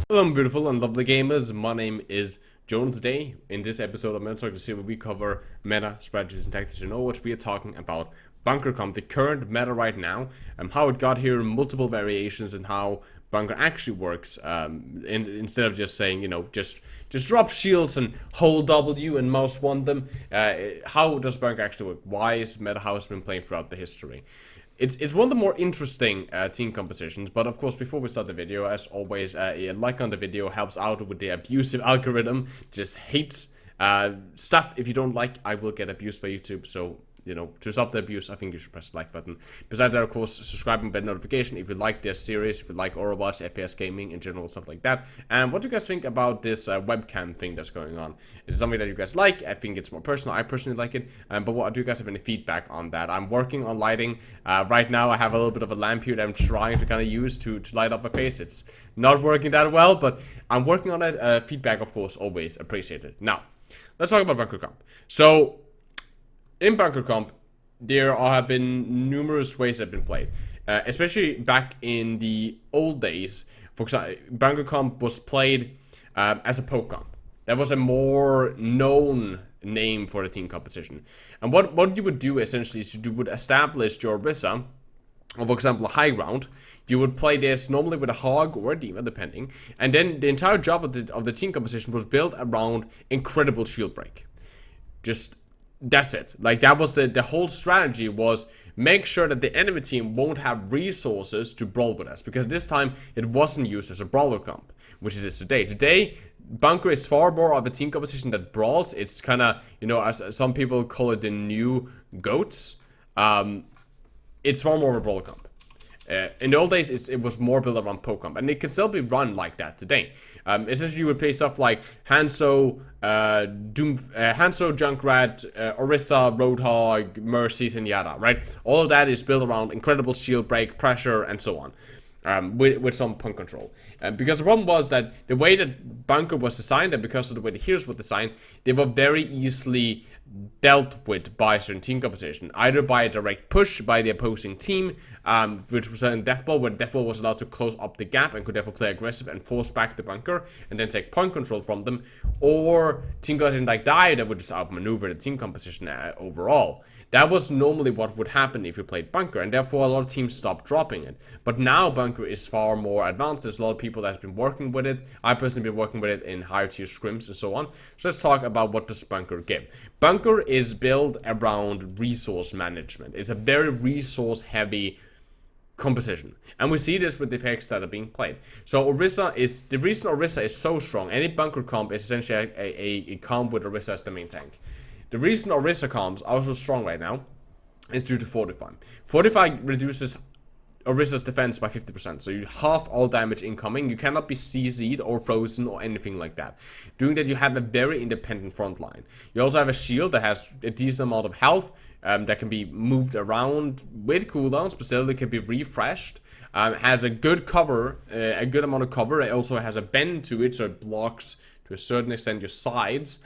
Hello, beautiful and lovely gamers. My name is Jonal. Today, in this episode, I'm going to talk to you where we cover meta, strategies, and tactics. You know what we are talking about Bunker Comp, the current meta right now, and how it got here, multiple variations, and how Bunker actually works. Instead of just saying, just drop shields and hold W and mouse one them. How does Bunker actually work? Why is meta how it's been playing throughout the history? It's one of the more interesting team compositions, but of course, before we start the video, as always, a like on the video helps out with the abusive algorithm. Just hates stuff. If you don't like, I will get abused by YouTube, so to stop the abuse, I think you should press the like button. Besides that, of course, subscribe and bell notification if you like this series, if you like Overwatch, FPS gaming in general, stuff like that. And what do you guys think about this webcam thing that's going on? Is it something that you guys like? I think it's more personal. I personally like it. But what do you guys have any feedback on that? I'm working on lighting. Right now, I have a little bit of a lamp here that I'm trying to kind of use to light up my face. It's not working that well, but I'm working on it. Feedback, of course, always appreciated. Now, let's talk about Bunker Comp. So, in Bunker Comp, there have been numerous ways that have been played, especially back in the old days. For example, Bunker Comp was played as a poke comp. That was a more known name for the team composition. And what you would do essentially is you would establish your Orisa, or for example, a high ground. You would play this normally with a Hog or a D.Va, depending. And then the entire job of the team composition was built around incredible shield break. That's it. Like, that was the whole strategy, was make sure that the enemy team won't have resources to brawl with us, because this time it wasn't used as a brawler comp, which it is today. Today, Bunker is far more of a team composition that brawls. It's kind of, as some people call it, the new GOATs. It's far more of a brawler comp. In the old days, it was more built around poke comp, and it can still be run like that today. Essentially, you would play stuff like Hanzo, Junkrat, Orisa, Roadhog, Mercy, and Yada, right? All of that is built around incredible shield break, pressure, and so on. With some point control. Because the problem was that the way that Bunker was designed, and because of the way the heroes were designed, they were very easily dealt with by certain team composition, either by a direct push by the opposing team, which was in Deathball, where Deathball was allowed to close up the gap and could therefore play aggressive and force back the Bunker and then take point control from them, or team composition like Dire that would just outmaneuver the team composition overall. That was normally what would happen if you played Bunker, and therefore a lot of teams stopped dropping it. But now Bunker is far more advanced. There's a lot of people that have been working with it. I've personally been working with it in higher tier scrims and so on. So let's talk about what does Bunker give. Bunker is built around resource management. It's a very resource heavy composition, and we see this with the picks that are being played. So the reason Orisa is so strong. Any Bunker comp is essentially a comp with Orisa as the main tank. The reason Orisa comps are so strong right now is due to Fortify. Fortify reduces Orisa's defense by 50%, so you half all damage incoming. You cannot be CZ'd or frozen or anything like that. Doing that, you have a very independent front line. You also have a shield that has a decent amount of health, that can be moved around with cooldowns, but still it can be refreshed. Has a good cover, a good amount of cover. It also has a bend to it, so it blocks to a certain extent your sides.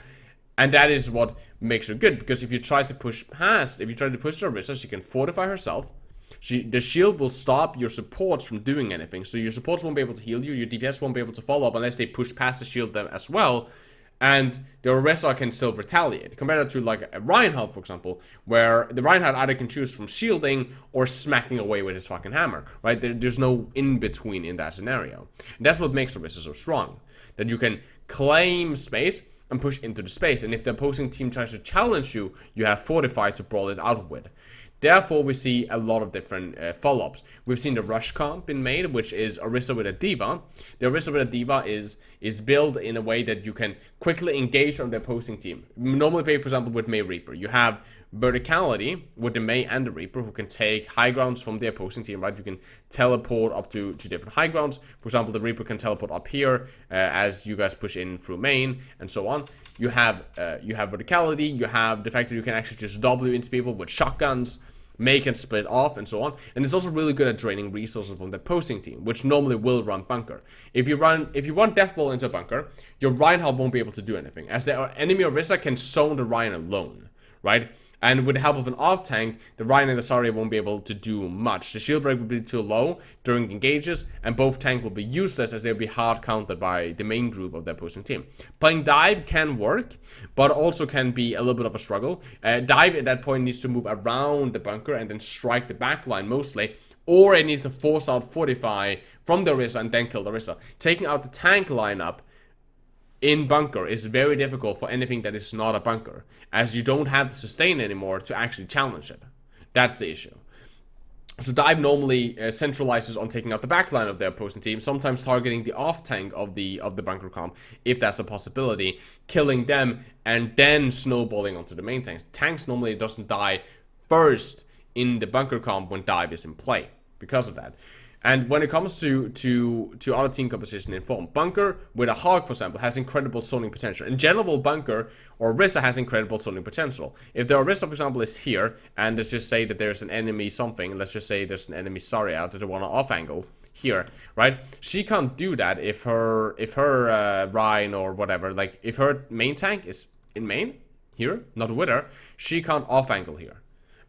And that is what makes her good, because if you try to push the Orisa, she can fortify herself. The shield will stop your supports from doing anything. So your supports won't be able to heal you, your DPS won't be able to follow up unless they push past the shield them as well. And the Orisa can still retaliate. Compare that to like a Reinhardt, for example, where the Reinhardt either can choose from shielding or smacking away with his fucking hammer, right? There's no in-between in that scenario. And that's what makes Orisa so strong. That you can claim space and push into the space. And if the opposing team tries to challenge you, you have Fortify to brawl it out with. Therefore, we see a lot of different follow-ups. We've seen the Rush comp been made, which is Orisa with a D.Va. The Orisa with a D.Va is built in a way that you can quickly engage on the opposing team. Normally play, for example, with Mei Reaper. You have Versatility with the Mei and the Reaper, who can take high grounds from the opposing team, right? You can teleport up to different high grounds. For example, the Reaper can teleport up here as you guys push in through main and so on. You have Versatility. You have the fact that you can actually just W into people with shotguns. Mei can split off and so on, and it's also really good at draining resources from the opposing team, which normally will run Bunker. If you want Deathball into a Bunker, your Reinhardt won't be able to do anything, as the enemy Orisa can zone the Ryan alone, right? And with the help of an off tank, the Ryan and the Zarya won't be able to do much. The shield break will be too low during engages, and both tanks will be useless as they'll be hard countered by the main group of the opposing team. Playing dive can work, but also can be a little bit of a struggle. Dive at that point needs to move around the bunker and then strike the backline mostly, or it needs to force out Fortify from the Orisa and then kill the Orisa. Taking out the tank lineup in bunker is very difficult for anything that is not a bunker, as you don't have the sustain anymore to actually challenge it. That's the issue. So dive normally centralizes on taking out the backline of the opposing team, sometimes targeting the off tank of the bunker comp, if that's a possibility, killing them and then snowballing onto the main tanks. Tanks normally doesn't die first in the bunker comp when dive is in play because of that. And when it comes to other team composition in form, bunker with a hog, for example, has incredible zoning potential. In general, bunker or Orisa has incredible zoning potential. If the Orisa, for example, is here, and let's just say that there's an enemy something, let's just say there's an enemy Zarya that they want to off angle here, right? She can't do that if her Rhine or whatever, like if her main tank is in main here, not with her, she can't off angle here,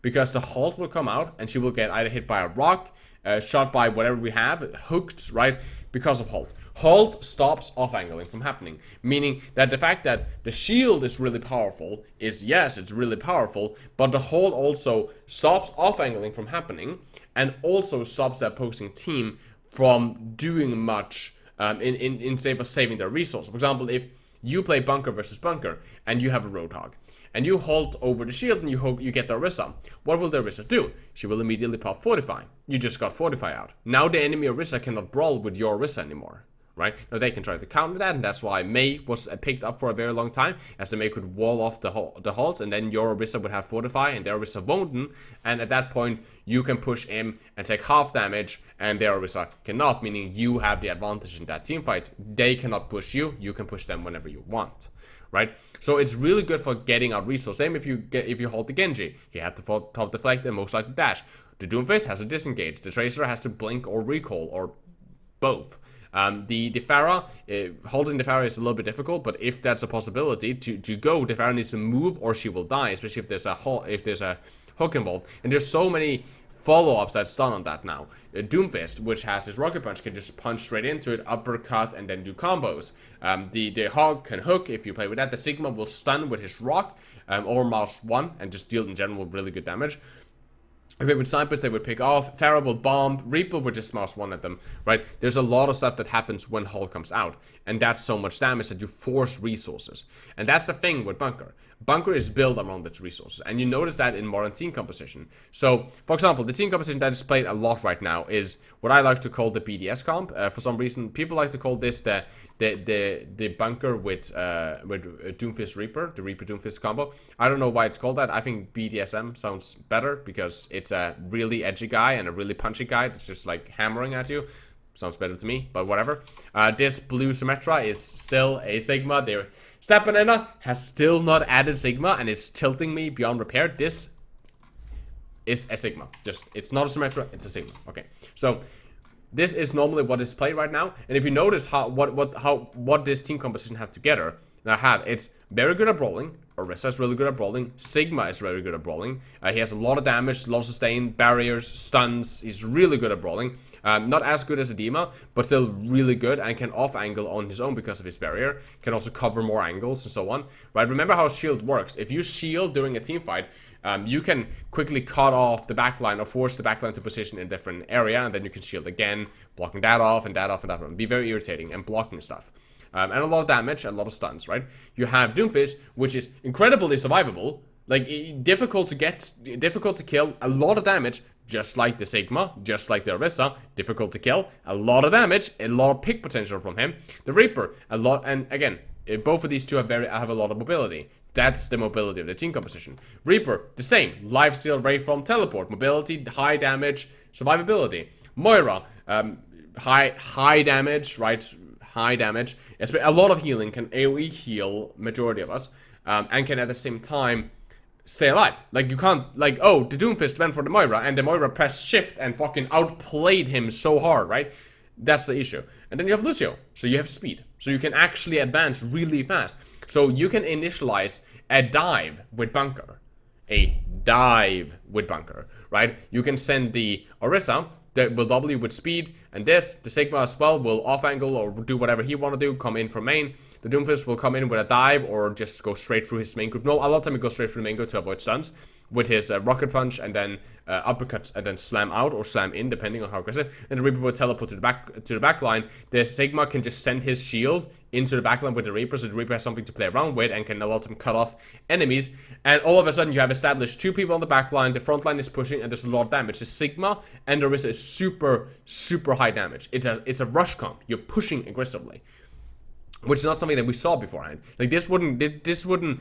because the halt will come out and she will get either hit by a rock, shot by whatever we have, hooked, right, because of halt. Halt stops off-angling from happening, meaning that the fact that the shield is really powerful is, yes, it's really powerful, but the halt also stops off-angling from happening and also stops the opposing team from doing much in save of saving their resources. For example, if you play bunker versus bunker and you have a roadhog, and you halt over the shield and you get the Orisa, what will the Orisa do? She will immediately pop Fortify. You just got Fortify out. Now the enemy Orisa cannot brawl with your Orisa anymore, right? Now they can try to counter that, and that's why Mei was picked up for a very long time, as the Mei could wall off the halts, and then your Orisa would have Fortify and their Orisa won't, and at that point you can push in and take half damage, and their Orisa cannot, meaning you have the advantage in that team fight. They cannot push you, you can push them whenever you want. Right, so it's really good for getting out resource. Same if you hold the Genji, he had to top deflect and most likely dash. The Doomfist has to disengage. The Tracer has to blink or recall or both. The Pharah, holding the Pharah is a little bit difficult, but if that's a possibility to go, the Pharah needs to move or she will die, especially if there's a hook involved. And there's so many follow-ups that's done on that now. Doomfist, which has his rocket punch, can just punch straight into it, uppercut, and then do combos. The Hog can hook if you play with that. The Sigma will stun with his rock, or Mouse 1, and just deal in general really good damage. If it with snipers, they would pick off. Pharah will bomb. Reaper would just mouse 1 at them, right? There's a lot of stuff that happens when Hull comes out, and that's so much damage that you force resources. And that's the thing with Bunker. Bunker is built around its resources, and you notice that in modern team composition. So, for example, the team composition that is played a lot right now is what I like to call the BDS comp. For some reason, people like to call this the Bunker with Doomfist Reaper, the Reaper Doomfist combo. I don't know why it's called that. I think BDSM sounds better because it's a really edgy guy and a really punchy guy that's just like hammering at you. Sounds better to me, but whatever. This blue Symmetra is still a Sigma. Their Stat Banana has still not added Sigma, and it's tilting me beyond repair. This is a Sigma. It's not a Symmetra, it's a Sigma. Okay, so this is normally what is played right now. And if you notice what this team composition have together, it's very good at brawling. Orisa is really good at brawling. Sigma is very good at brawling. He has a lot of damage, a lot of sustain, barriers, stuns. He's really good at brawling. Not as good as Edema, but still really good, and can off angle on his own because of his barrier. Can also cover more angles and so on. Right? Remember how shield works. If you shield during a team fight, you can quickly cut off the backline or force the backline to position in a different area, and then you can shield again, blocking that off and that off and that off. Be very irritating and blocking stuff. And a lot of damage, a lot of stuns, right? You have Doomfist, which is incredibly survivable, like difficult to get, difficult to kill, a lot of damage, just like the Sigma, just like the Orisa, difficult to kill, a lot of damage, a lot of pick potential from him. The Reaper, a lot, and again, both of these two have a lot of mobility. That's the mobility of the team composition. Reaper, the same, lifesteal, ray from teleport, mobility, high damage, survivability. Moira, high damage, right? High damage, a lot of healing, can AoE heal majority of us, and can at the same time stay alive. Like you can't, like, oh, the Doomfist went for the Moira, and the Moira pressed shift and fucking outplayed him so hard, right? That's the issue. And then you have Lucio, so you have speed, so you can actually advance really fast. So you can initialize a dive with Bunker a dive with bunker, right? You can send the Orisa that will double you with speed, and the Sigma as well will off angle or do whatever he want to do, come in from main. The Doomfist will come in with a dive or just go straight through his main group. No, a lot of time he goes straight through the main group to avoid stuns with his rocket punch and then uppercut and then slam out or slam in depending on how aggressive. And the Reaper will teleport to the back line. The Sigma can just send his shield into the back line with the Reaper, so the Reaper has something to play around with and can allow them cut off enemies. And all of a sudden you have established 2 people on the back line, the front line is pushing, and there's a lot of damage. The Sigma and the Orisa is super high damage. It's a rush comp. You're pushing aggressively, which is not something that we saw beforehand. Like this wouldn't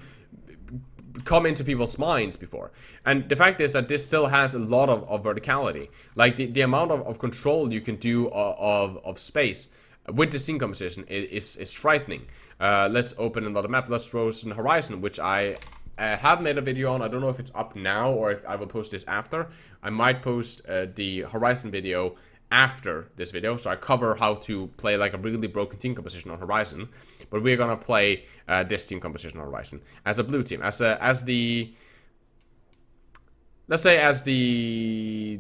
come into people's minds before. And the fact is that this still has a lot of verticality. Like the amount of control you can do of space with the scene composition is frightening. Let's open another map. Let's Frozen Horizon, which I have made a video on. I don't know if it's up now or if I will post this after. I might post the Horizon video after this video, so I cover how to play like a really broken team composition on Horizon, but we're gonna play this team composition on Horizon as a blue team, as the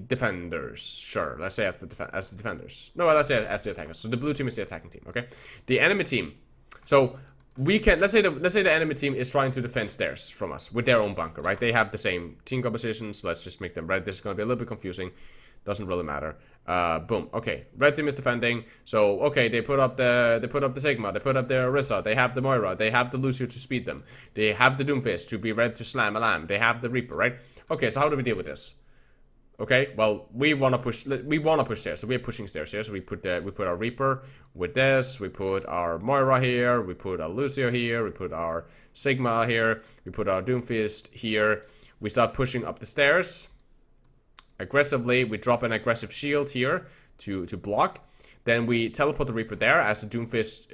defenders. Sure, let's say as the defenders. No, let's say as the attackers. So the blue team is the attacking team. Okay, the enemy team. So we can let's say the enemy team is trying to defend stairs from us with their own bunker, right? They have the same team composition, so let's just make them red. This is gonna be a little bit confusing. Doesn't really matter. Boom. Okay, red team is defending. So okay, they put up the Sigma, they put up their Orisa, they have the Moira, they have the Lucio to speed them, they have the Doomfist to be ready to slam a lamb, they have the Reaper, right? Okay, so how do we deal with this? Okay, well we wanna push stairs, so we're pushing stairs here. So we put our Reaper with this, we put our Moira here, we put our Lucio here, we put our Sigma here, we put our Doomfist here. We start pushing up the stairs aggressively. We drop an aggressive shield here to block. Then we teleport the Reaper there as the Doomfist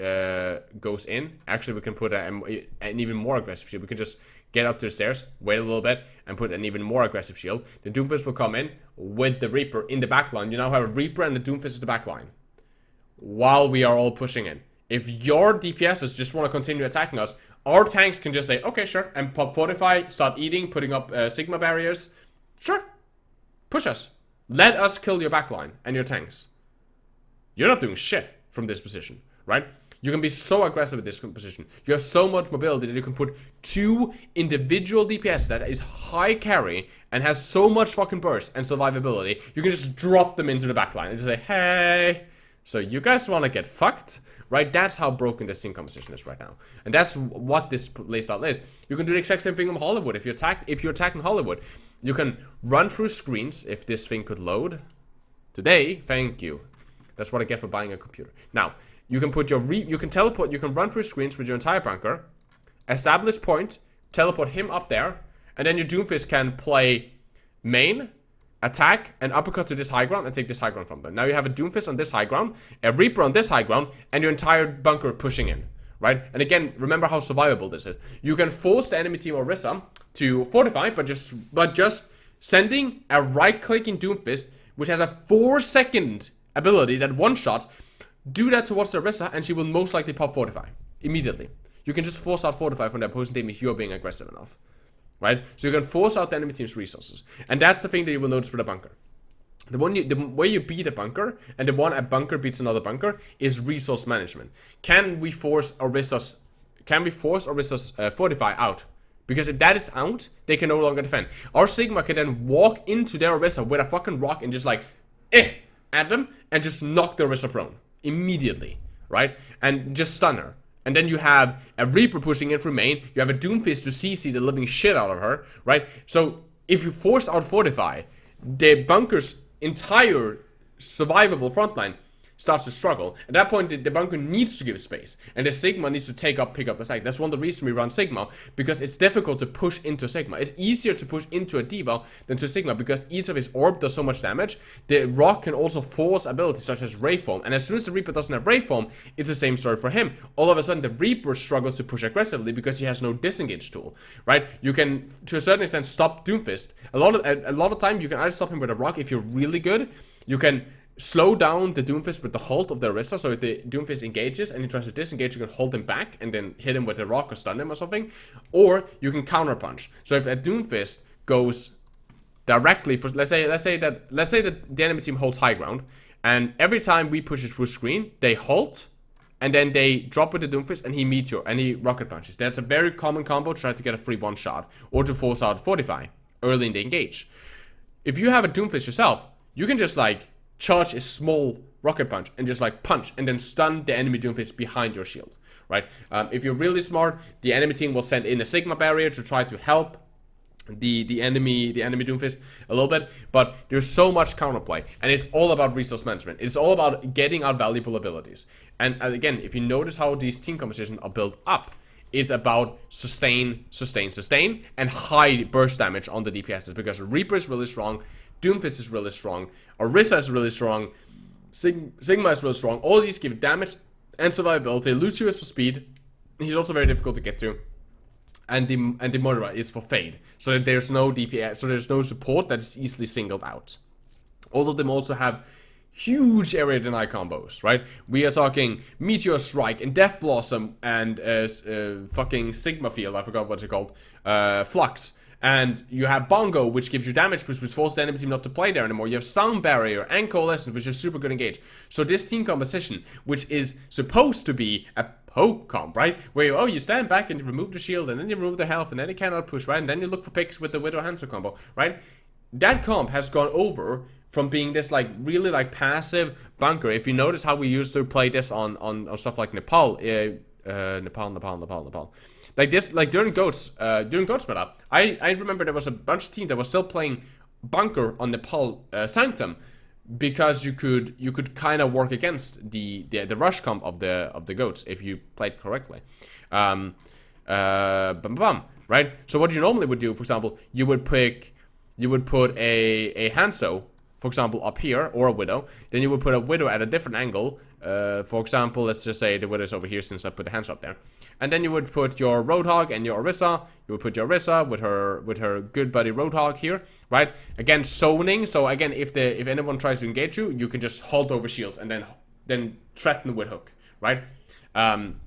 goes in. Actually, we can put an even more aggressive shield. We can just get up to the stairs, wait a little bit, and put an even more aggressive shield. The Doomfist will come in with the Reaper in the back line. You now have a Reaper and the Doomfist at the back line while we are all pushing in. If your DPSs just want to continue attacking us, our tanks can just say, okay, sure, and pop fortify, start eating, putting up Sigma barriers. Sure. Push us. Let us kill your backline and your tanks. You're not doing shit from this position, right? You can be so aggressive with this position. You have so much mobility that you can put 2 individual DPS that is high carry and has so much fucking burst and survivability. You can just drop them into the backline and just say, hey, so you guys want to get fucked? Right? That's how broken this scene composition is right now. And that's what this playstyle is. You can do the exact same thing on Hollywood. If you're attacking Hollywood, you can run through screens. If this thing could load today, thank you. That's what I get for buying a computer. Now, you can put you can teleport, you can run through screens with your entire bunker, establish point, teleport him up there, and then your Doomfist can play main, attack, and uppercut to this high ground and take this high ground from them. Now you have a Doomfist on this high ground, a Reaper on this high ground, and your entire bunker pushing in, right? And again, remember how survivable this is. You can force the enemy team Orisa to fortify, but just sending a right-clicking Doomfist, which has a 4-second ability that one-shot, do that towards the Orisa, and she will most likely pop fortify immediately. You can just force out fortify from the opposing team if you're being aggressive enough. Right? So you can force out the enemy team's resources. And that's the thing that you will notice with a bunker. The way you beat a bunker, and the one a bunker beats another bunker, is resource management. Can we force Orisa's fortify out? Because if that is out, they can no longer defend. Our Sigma can then walk into their Orisa with a fucking rock and just like, at them, and just knock the Orisa prone. Immediately. Right? And just stun her. And then you have a Reaper pushing in through main. You have a Doomfist to CC the living shit out of her, right? So if you force out Fortify, the bunker's entire survivable frontline starts to struggle. At that point, the bunker needs to give space, and the Sigma needs to pick up the slack. That's one of the reasons we run Sigma, because it's difficult to push into Sigma. It's easier to push into a D.Va than to Sigma, because each of his orb does so much damage. The Rock can also force abilities such as Ray Foam, and as soon as the Reaper doesn't have Ray Foam, it's the same story for him. All of a sudden, the Reaper struggles to push aggressively because he has no disengage tool, right? You can, to a certain extent, stop Doomfist. A lot of time, you can either stop him with a Rock if you're really good. You can slow down the Doomfist with the halt of the Orisa, so if the Doomfist engages and he tries to disengage, you can hold him back and then hit him with the rock or stun him or something. Or you can counterpunch. So if a Doomfist goes directly for, let's say that the enemy team holds high ground, and every time we push it through screen, they halt, and then they drop with the Doomfist, and he meteor, and he rocket punches. That's a very common combo to try to get a free one shot, or to force out Fortify early in the engage. If you have a Doomfist yourself, you can just like charge a small rocket punch and just like punch and then stun the enemy Doomfist behind your shield, right? If you're really smart, the enemy team will send in a Sigma barrier to try to help the enemy Doomfist a little bit, but there's so much counterplay, and it's all about resource management. It's all about getting out valuable abilities. And again, if you notice how these team compositions are built up, it's about sustain, and high burst damage on the DPSs, because Reaper is really strong, Doomfist is really strong, Orisa is really strong, Sigma is really strong. All these give damage and survivability. Lucio is for speed. He's also very difficult to get to. And the Moira is for fade, so that there's no DPS, so there's no support that is easily singled out. All of them also have huge area deny combos, right? We are talking Meteor Strike and Death Blossom and fucking Sigma Field, I forgot what's it called, Flux. And you have Bongo, which gives you damage boost, which forces the enemy team not to play there anymore. You have Sound Barrier and Coalescence, which is super good engage. So this team composition, which is supposed to be a poke comp, right? Where you stand back and you remove the shield, and then you remove the health, and then you cannot push, right? And then you look for picks with the Widow Hanzo combo, right? That comp has gone over from being this like really like passive bunker. If you notice how we used to play this on stuff like Nepal. Like this, like during Goats meta, I remember there was a bunch of teams that was still playing bunker on Nepal Sanctum, because you could kind of work against the rush comp of the Goats if you played correctly. Right? So what you normally would do, for example, you would put a Hanzo, for example, up here, or a Widow. Then you would put a Widow at a different angle. For example, let's just say the Widow is over here, since I put the hands up there. And then you would put your Roadhog and your Orisa. You would put your Orisa with her good buddy Roadhog here, right? Again, zoning. So again, if anyone tries to engage you, you can just halt over shields and then threaten with hook, right? And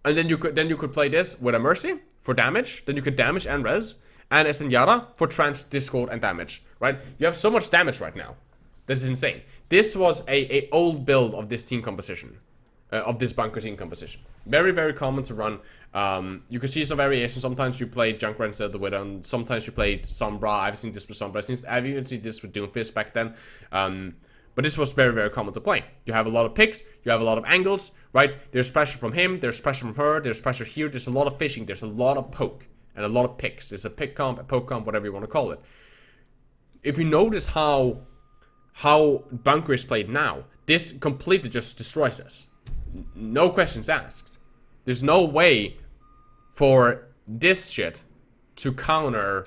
then you could play this with a Mercy for damage. Then you could damage and res, and a Zenyatta for trance, discord, and damage, right? You have so much damage right now. That's insane. This was a old build of this team composition, of this bunker team composition. Very, very common to run. You can see some variation. Sometimes you played Junkrat instead of the Widow, and sometimes you played Sombra. I've seen this with Sombra. I've even seen this with Doomfist back then. But this was very, very common to play. You have a lot of picks, you have a lot of angles, right? There's pressure from him, there's pressure from her, there's pressure here, there's a lot of fishing, there's a lot of poke, and a lot of picks. There's a pick comp, a poke comp, whatever you want to call it. If you notice how bunker is played now, this completely just destroys us. No questions asked. There's no way for this shit to counter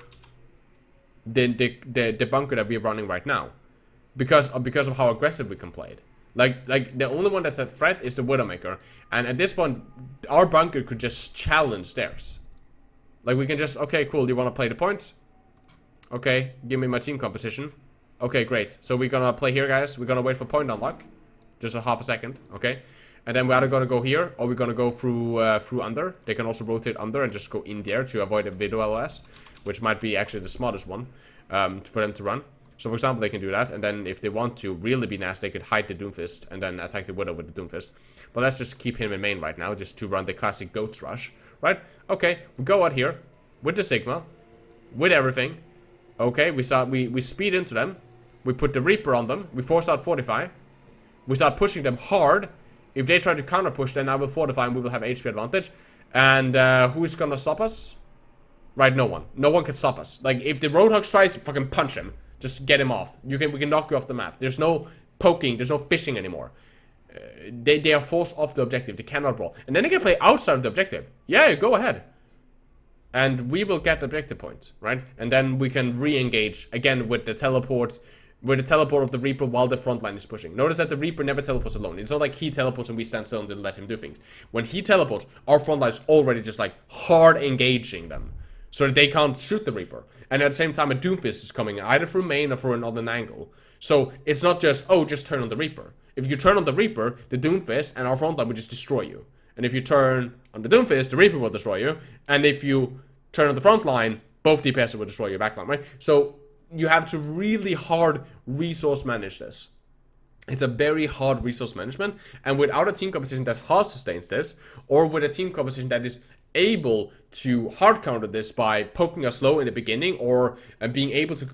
the bunker that we're running right now, because of how aggressive we can play it. Like the only one that's at threat is the Widowmaker, and at this point our bunker could just challenge theirs. Like we can just, okay, cool, you want to play the point? Okay, give me my team composition. Okay, great. So we're gonna play here, guys. We're gonna wait for point unlock, just a half a second, okay? And then we're either gonna go here, or we're gonna go through under. They can also rotate under and just go in there to avoid a Widow LOS, which might be actually the smartest one for them to run. So for example, they can do that, and then if they want to really be nasty, they could hide the Doomfist and then attack the Widow with the Doomfist. But let's just keep him in main right now, just to run the classic Goats rush, right? Okay, we go out here with the Sigma, with everything. Okay, we speed into them. We put the Reaper on them. We force out Fortify. We start pushing them hard. If they try to counter push, then I will Fortify and we will have HP advantage. And who's gonna stop us? Right, no one. No one can stop us. Like, if the Roadhog tries, fucking punch him. Just get him off. We can knock you off the map. There's no poking. There's no fishing anymore. They are forced off the objective. They cannot brawl. And then they can play outside of the objective. Yeah, go ahead. And we will get the objective points, right? And then we can re-engage again with the teleport. With the teleport of the Reaper while the front line is pushing. Notice that the Reaper never teleports alone. It's not like he teleports and we stand still and then let him do things. When he teleports, our front line is already just like hard engaging them, so that they can't shoot the Reaper. And at the same time, a Doomfist is coming either through main or through another angle. So it's not just, oh, just turn on the Reaper. If you turn on the Reaper, the Doomfist and our front line will just destroy you. And if you turn on the Doomfist, the Reaper will destroy you. And if you turn on the front line, both DPS will destroy your backline, right? So you have to really hard resource manage this. It's a very hard resource management, and without a team composition that hard sustains this, or with a team composition that is able to hard counter this by poking us low in the beginning, or being able to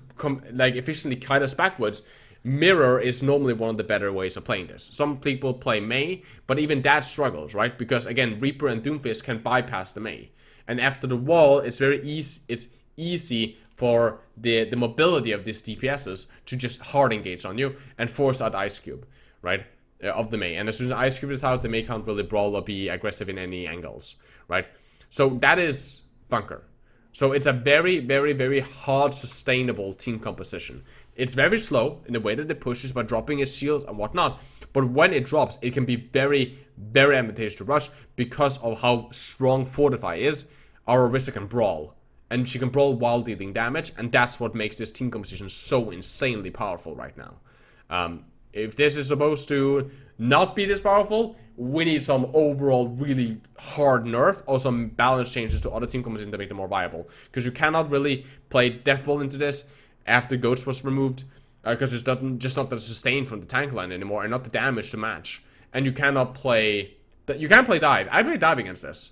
efficiently kite us backwards, Mirror is normally one of the better ways of playing this. Some people play Mei, but even that struggles, right? Because again, Reaper and Doomfist can bypass the Mei, and after the wall, it's very easy. It's easy for the mobility of these DPSs to just hard engage on you and force out Ice Cube, right? Of the Mei. And as soon as Ice Cube is out, the Mei can't really brawl or be aggressive in any angles, right? So that is Bunker. So it's a very, very, very hard, sustainable team composition. It's very slow in the way that it pushes by dropping its shields and whatnot. But when it drops, it can be very, very advantageous to rush because of how strong Fortify is. Our Orisa can brawl. And she can brawl while dealing damage, and that's what makes this team composition so insanely powerful right now. If this is supposed to not be this powerful, we need some overall really hard nerf or some balance changes to other team compositions to make them more viable. Because you cannot really play Deathball into this after Ghost was removed, because it's just not the sustain from the tank line anymore, and not the damage to match. And you cannot play... You can play Dive. I played Dive against this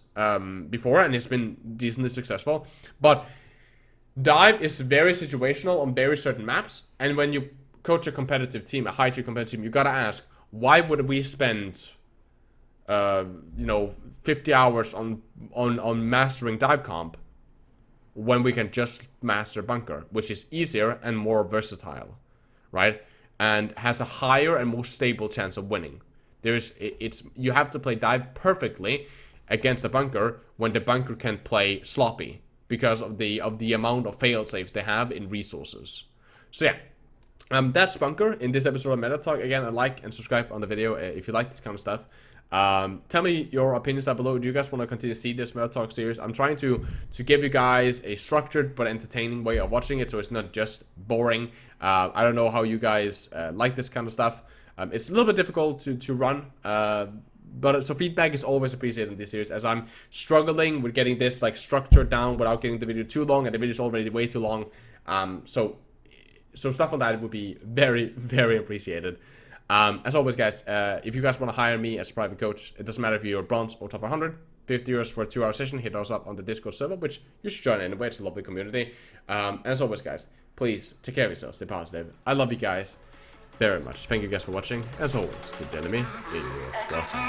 before, and it's been decently successful. But Dive is very situational on very certain maps, and when you coach a competitive team, a high-tier competitive team, you gotta ask, why would we spend, 50 hours on mastering Dive comp when we can just master Bunker, which is easier and more versatile, right? And has a higher and more stable chance of winning. You have to play Dive perfectly against the Bunker when the Bunker can play sloppy because of the amount of fail safes they have in resources. So yeah, that's Bunker in this episode of Meta Talk. Again, like and subscribe on the video if you like this kind of stuff. Tell me your opinions down below. Do you guys want to continue to see this Meta Talk series? I'm trying to give you guys a structured but entertaining way of watching it, so it's not just boring. I don't know how you guys like this kind of stuff. It's a little bit difficult to run, but so feedback is always appreciated in this series, as I'm struggling with getting this structure down without getting the video too long, and the video is already way too long. So stuff on that would be very, very appreciated. As always, guys, if you guys want to hire me as a private coach, it doesn't matter if you're bronze or top 100, 50 euros for a 2-hour session. Hit us up on the Discord server, which you should join anyway. It's a lovely community. And as always, guys, please take care of yourselves, stay positive. I love you guys very much. Thank you guys for watching. As always, keep telling me in your blessing.